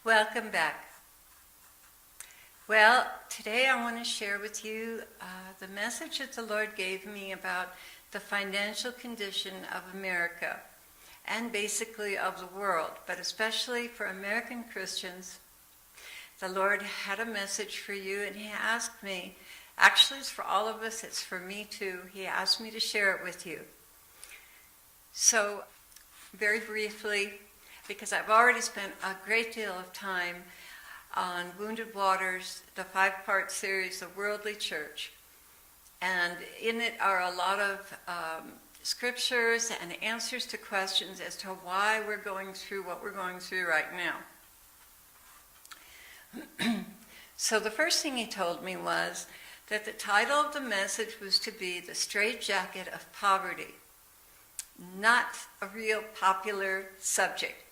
Welcome back. Well, today I want to share with you the message that the Lord gave me about the financial condition of America and basically of the world, but especially for American Christians. The Lord had a message for you, and He asked me, actually it's for all of us, it's for me too, He asked me to share it with you. So, very briefly, because I've already spent a great deal of time on Wounded Waters, the 5-part series, The Worldly Church. And in it are a lot of scriptures and answers to questions as to why we're going through what we're going through right now. So the first thing He told me was that the title of the message was to be The Straitjacket of Poverty, not a real popular subject.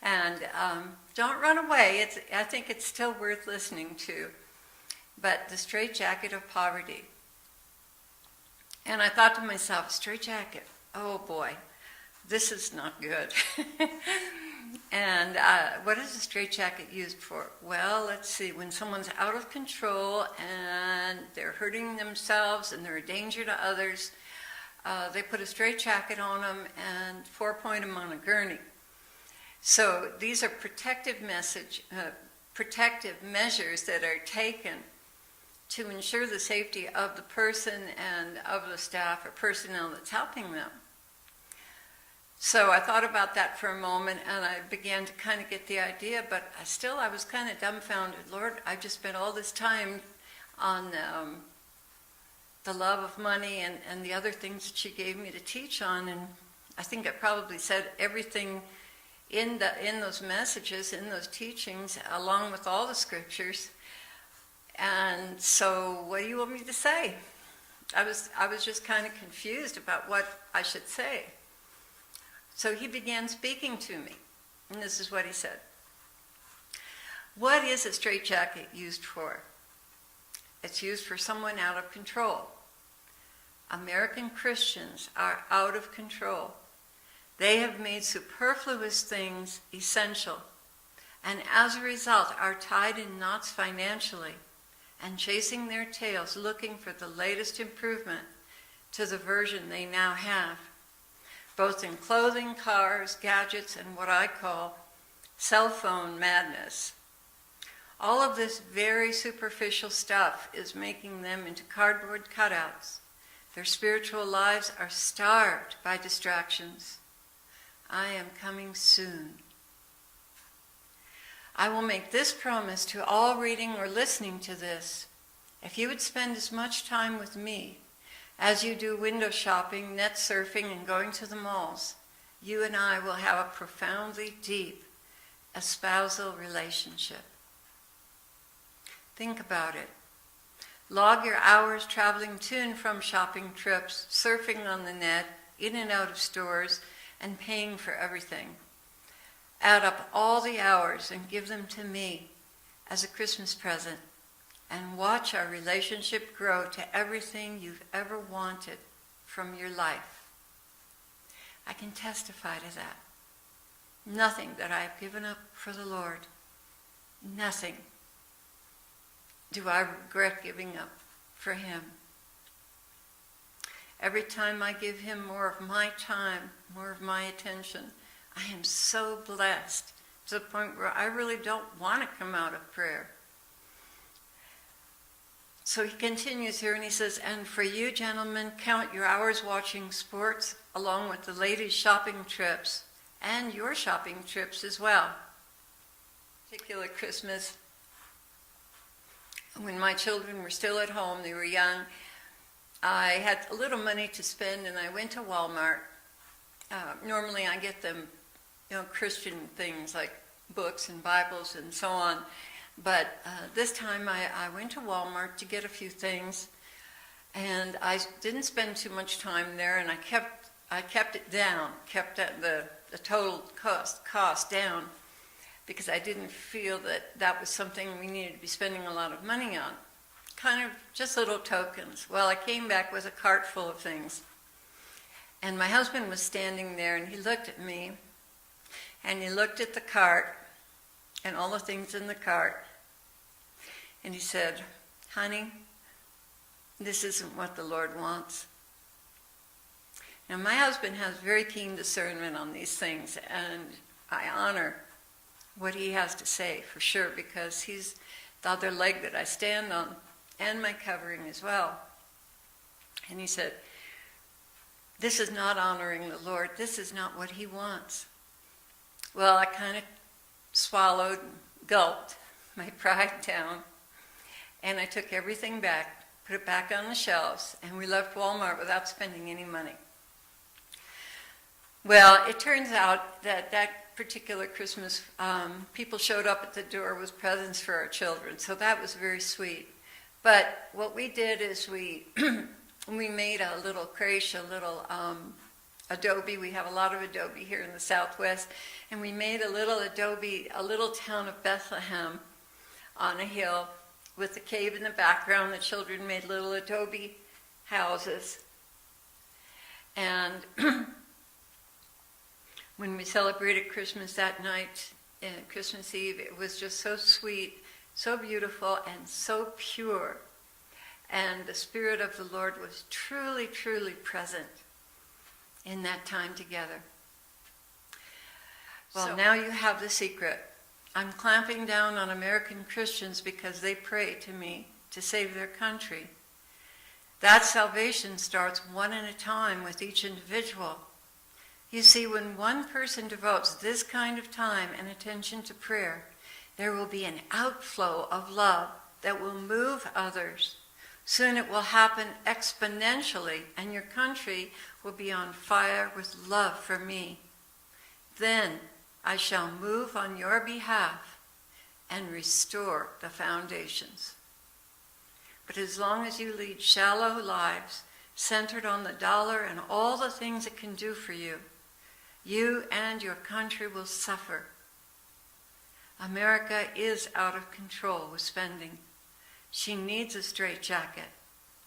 And don't run away. I think it's still worth listening to. But the straitjacket of poverty. And I thought to myself, straitjacket, oh boy, this is not good. And what is a straitjacket used for? Well, let's see, when someone's out of control and they're hurting themselves and they're a danger to others, they put a straitjacket on them and 4-point them on a gurney. So these are protective measures that are taken to ensure the safety of the person and of the staff or personnel that's helping them. So I thought about that for a moment, and I began to kind of get the idea, but I was kind of dumbfounded. Lord, I just spent all this time on the love of money and the other things that You gave me to teach on, and I think I probably said everything in those messages, in those teachings, along with all the scriptures. And so what do you want me to say? I was just kind of confused about what I should say. So He began speaking to me, and this is what He said. What is a straitjacket used for? It's used for someone out of control. American Christians are out of control. They have made superfluous things essential, and as a result are tied in knots financially and chasing their tails, looking for the latest improvement to the version they now have, both in clothing, cars, gadgets, and what I call cell phone madness. All of this very superficial stuff is making them into cardboard cutouts. Their spiritual lives are starved by distractions. I am coming soon. I will make this promise to all reading or listening to this. If you would spend as much time with me as you do window shopping, net surfing, and going to the malls, you and I will have a profoundly deep espousal relationship. Think about it. Log your hours traveling to and from shopping trips, surfing on the net, in and out of stores, and paying for everything. Add up all the hours and give them to me as a Christmas present, and watch our relationship grow to everything you've ever wanted from your life. I can testify to that. Nothing that I have given up for the Lord, nothing do I regret giving up for Him. Every time I give Him more of my time, more of my attention, I am so blessed to the point where I really don't want to come out of prayer. So He continues here and He says, and for you gentlemen, count your hours watching sports along with the ladies' shopping trips and your shopping trips as well. Particular Christmas, when my children were still at home, they were young, I had a little money to spend, and I went to Walmart. Normally I get them, Christian things like books and Bibles and so on. But this time I went to Walmart to get a few things, and I didn't spend too much time there, and I kept it down, kept the total cost down, because I didn't feel that was something we needed to be spending a lot of money on. Kind of just little tokens. Well, I came back with a cart full of things. And my husband was standing there, and he looked at me, and he looked at the cart, and all the things in the cart. And he said, honey, this isn't what the Lord wants. Now, my husband has very keen discernment on these things, and I honor what he has to say for sure, because he's the other leg that I stand on, and my covering as well. And he said, this is not honoring the Lord. This is not what he wants. Well, I kind of swallowed, gulped my pride down, and I took everything back, put it back on the shelves, and we left Walmart without spending any money. Well, it turns out that that particular Christmas, people showed up at the door with presents for our children, so that was very sweet. But what we did is we made a little creche, a little adobe. We have a lot of adobe here in the Southwest, and we made a little adobe, a little town of Bethlehem on a hill with the cave in the background. The children made little adobe houses. And when we celebrated Christmas that night, Christmas Eve, it was just so sweet, so beautiful, and so pure. And the Spirit of the Lord was truly, truly present in that time together. Well, now you have the secret. I'm clamping down on American Christians because they pray to me to save their country. That salvation starts one at a time with each individual. You see, when one person devotes this kind of time and attention to prayer, there will be an outflow of love that will move others. Soon it will happen exponentially, and your country will be on fire with love for me. Then I shall move on your behalf and restore the foundations. But as long as you lead shallow lives, centered on the dollar and all the things it can do for you, you and your country will suffer. America is out of control with spending. She needs a straitjacket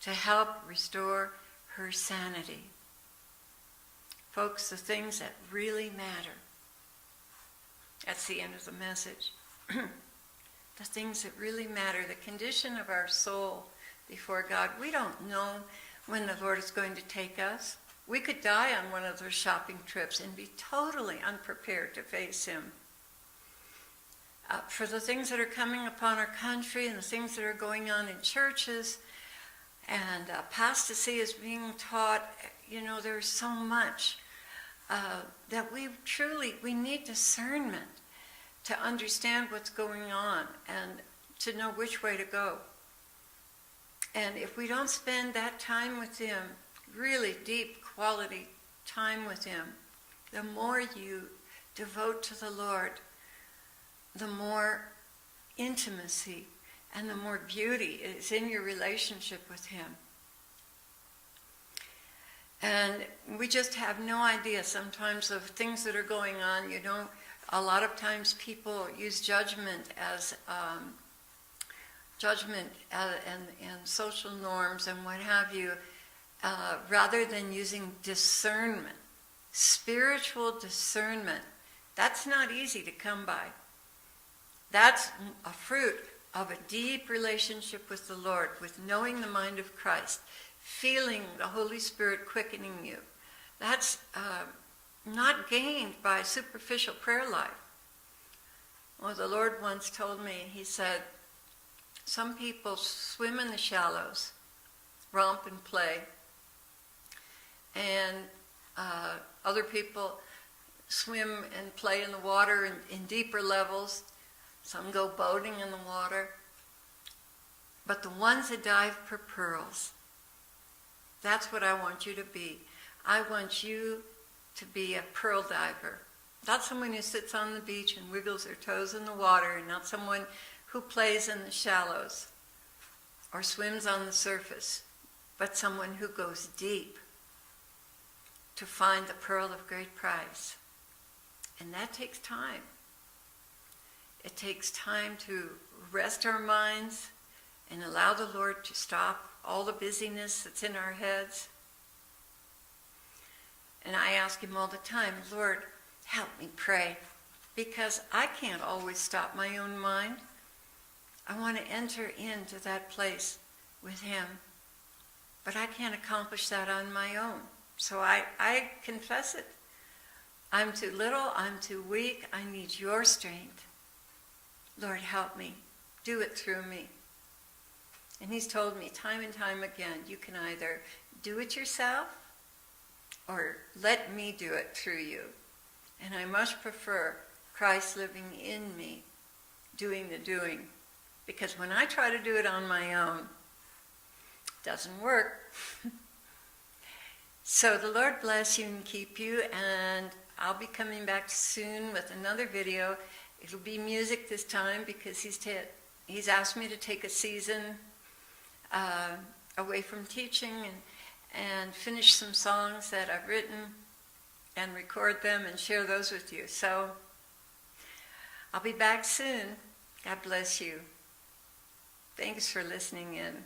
to help restore her sanity. Folks, the things that really matter. That's the end of the message. The things that really matter, the condition of our soul before God. We don't know when the Lord is going to take us. We could die on one of those shopping trips and be totally unprepared to face him. For the things that are coming upon our country and the things that are going on in churches, and apostasy is being taught, there's so much that we need discernment to understand what's going on and to know which way to go. And if we don't spend that time with him, really deep quality time with him, the more you devote to the Lord, the more intimacy and the more beauty is in your relationship with him. And we just have no idea sometimes of things that are going on. A lot of times people use judgment and social norms and what have you, rather than using discernment, spiritual discernment. That's not easy to come by. That's a fruit of a deep relationship with the Lord, with knowing the mind of Christ, feeling the Holy Spirit quickening you. That's not gained by superficial prayer life. Well, the Lord once told me, he said, some people swim in the shallows, romp and play, and other people swim and play in the water in deeper levels. Some go boating in the water. But the ones that dive for pearls, that's what I want you to be. I want you to be a pearl diver. Not someone who sits on the beach and wiggles their toes in the water, and not someone who plays in the shallows or swims on the surface, but someone who goes deep to find the pearl of great price. And that takes time. It takes time to rest our minds and allow the Lord to stop all the busyness that's in our heads. And I ask him all the time, Lord, help me pray, because I can't always stop my own mind. I want to enter into that place with him, but I can't accomplish that on my own. So I confess it. I'm too little, I'm too weak, I need your strength. Lord, help me. Do it through me. And he's told me time and time again, you can either do it yourself or let me do it through you. And I much prefer Christ living in me, doing the doing. Because when I try to do it on my own, it doesn't work. So the Lord bless you and keep you, and I'll be coming back soon with another video. It'll be music this time because he's asked me to take a season away from teaching and finish some songs that I've written and record them and share those with you. So I'll be back soon. God bless you. Thanks for listening in.